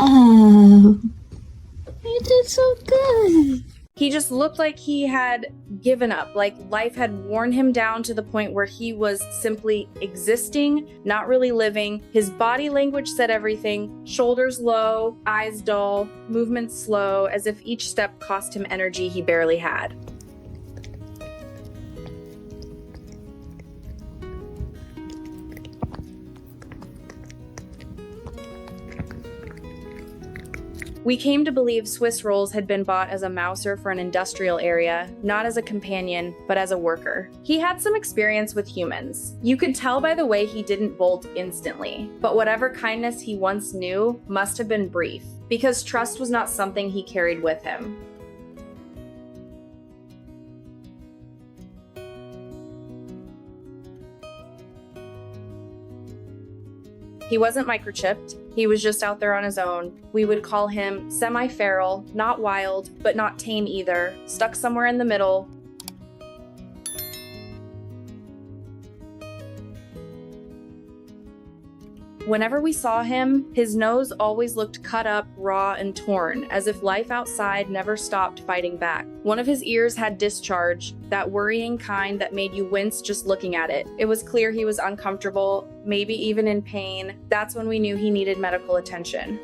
job. You did so good. He just looked like he had given up, like life had worn him down to the point where he was simply existing, not really living. His body language said everything: shoulders low, eyes dull, movements slow, as if each step cost him energy he barely had. We came to believe Swiss Rolls had been bought as a mouser for an industrial area, not as a companion, but as a worker. He had some experience with humans. You could tell by the way he didn't bolt instantly, but whatever kindness he once knew must have been brief, because trust was not something he carried with him. He wasn't microchipped. He was just out there on his own. We would call him semiferal, not wild, but not tame either, stuck somewhere in the middle. Whenever we saw him, his nose always looked cut up, raw, and torn, as if life outside never stopped fighting back. One of his ears had discharge, that worrying kind that made you wince just looking at it. It was clear he was uncomfortable, maybe even in pain. That's when we knew he needed medical attention.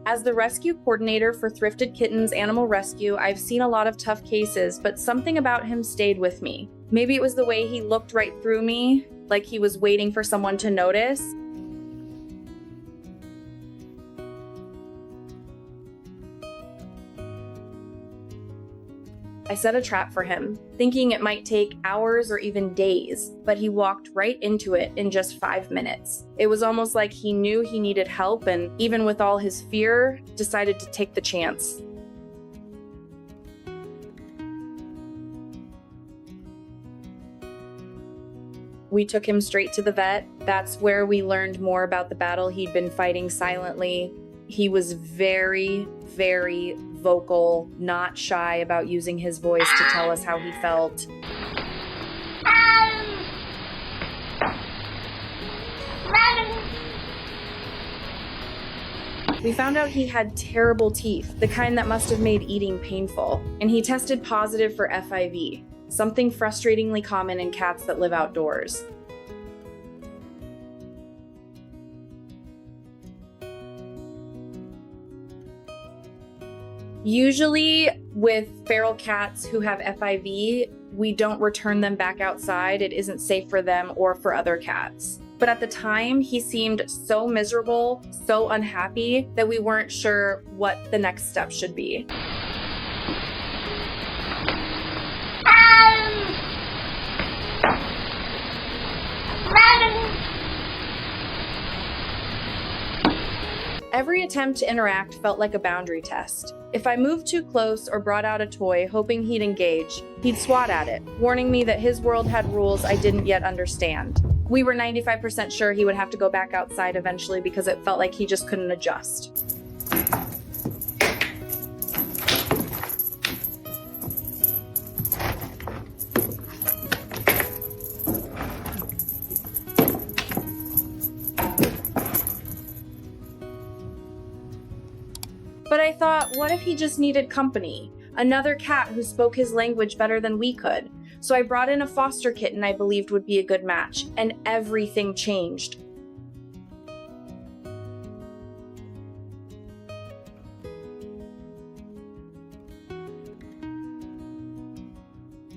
As the rescue coordinator for Thrifted Kittens Animal Rescue, I've seen a lot of tough cases, but something about him stayed with me. Maybe it was the way he looked right through me, like he was waiting for someone to notice. I set a trap for him, thinking it might take hours or even days, but he walked right into it in just 5 minutes. It was almost like he knew he needed help, and even with all his fear, decided to take the chance. We took him straight to the vet. That's where we learned more about the battle he'd been fighting silently. He was very, very vocal, not shy about using his voice to tell us how he felt. We found out he had terrible teeth, the kind that must have made eating painful, and he tested positive for FIV, something frustratingly common in cats that live outdoors. Usually with feral cats who have FIV, we don't return them back outside. It isn't safe for them or for other cats. But at the time, he seemed so miserable, so unhappy, that we weren't sure what the next step should be. Every attempt to interact felt like a boundary test. If I moved too close or brought out a toy hoping he'd engage, he'd swat at it, warning me that his world had rules I didn't yet understand. We were 95% sure he would have to go back outside eventually because it felt like he just couldn't adjust. But I thought, what if he just needed company? Another cat who spoke his language better than we could. So I brought in a foster kitten I believed would be a good match, and everything changed.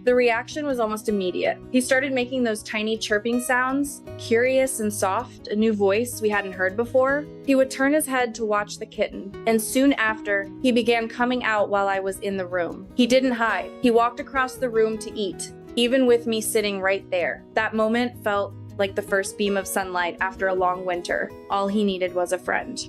The reaction was almost immediate. He started making those tiny chirping sounds, curious and soft, a new voice we hadn't heard before. He would turn his head to watch the kitten, and soon after, he began coming out while I was in the room. He didn't hide. He walked across the room to eat, even with me sitting right there. That moment felt like the first beam of sunlight after a long winter. All he needed was a friend.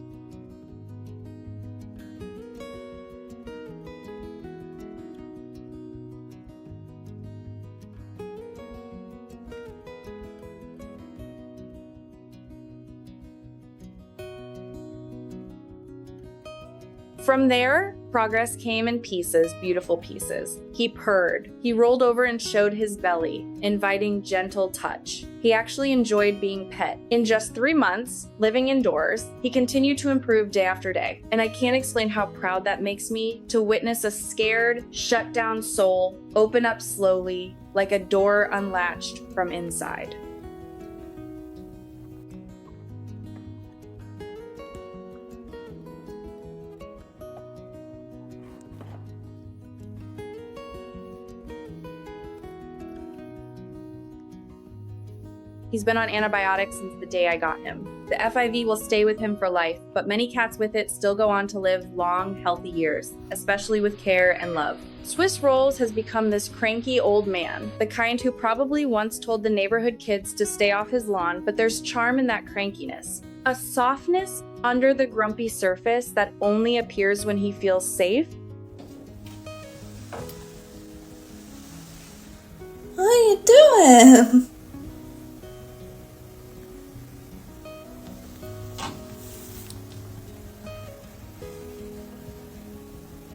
From there, Progress came in pieces, beautiful pieces. He purred. He rolled over and showed his belly, inviting gentle touch. He actually enjoyed being pet. In just 3 months, living indoors, he continued to improve day after day. And I can't explain how proud that makes me to witness a scared, shut down soul open up slowly, like a door unlatched from inside. He's been on antibiotics since the day I got him. The FIV will stay with him for life, but many cats with it still go on to live long, healthy years, especially with care and love. Swiss Rolls has become this cranky old man, the kind who probably once told the neighborhood kids to stay off his lawn, but there's charm in that crankiness. A softness under the grumpy surface that only appears when he feels safe. What are you doing?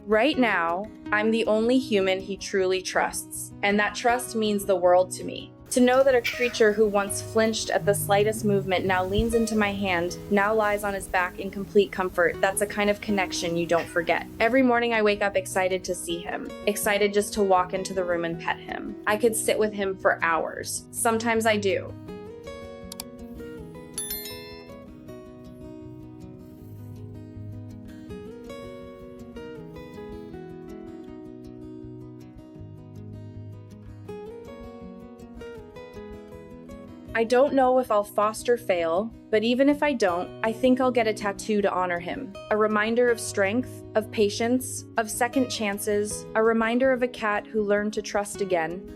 Right now, I'm the only human he truly trusts, and that trust means the world to me. To know that a creature who once flinched at the slightest movement now leans into my hand, now lies on his back in complete comfort, that's a kind of connection you don't forget. Every morning I wake up excited to see him, excited just to walk into the room and pet him. I could sit with him for hours. Sometimes I do. I don't know if I'll foster fail, but even if I don't, I think I'll get a tattoo to honor him. A reminder of strength, of patience, of second chances, a reminder of a cat who learned to trust again.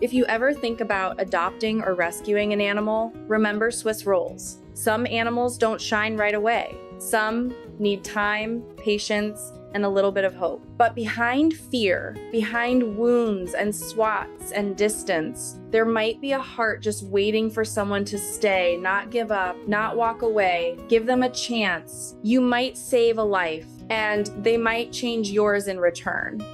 If you ever think about adopting or rescuing an animal, remember Swiss Rolls. Some animals don't shine right away. Some need time, patience, and a little bit of hope. But behind fear, behind wounds and swats and distance, there might be a heart just waiting for someone to stay, not give up, not walk away. Give them a chance. You might save a life, and they might change yours in return.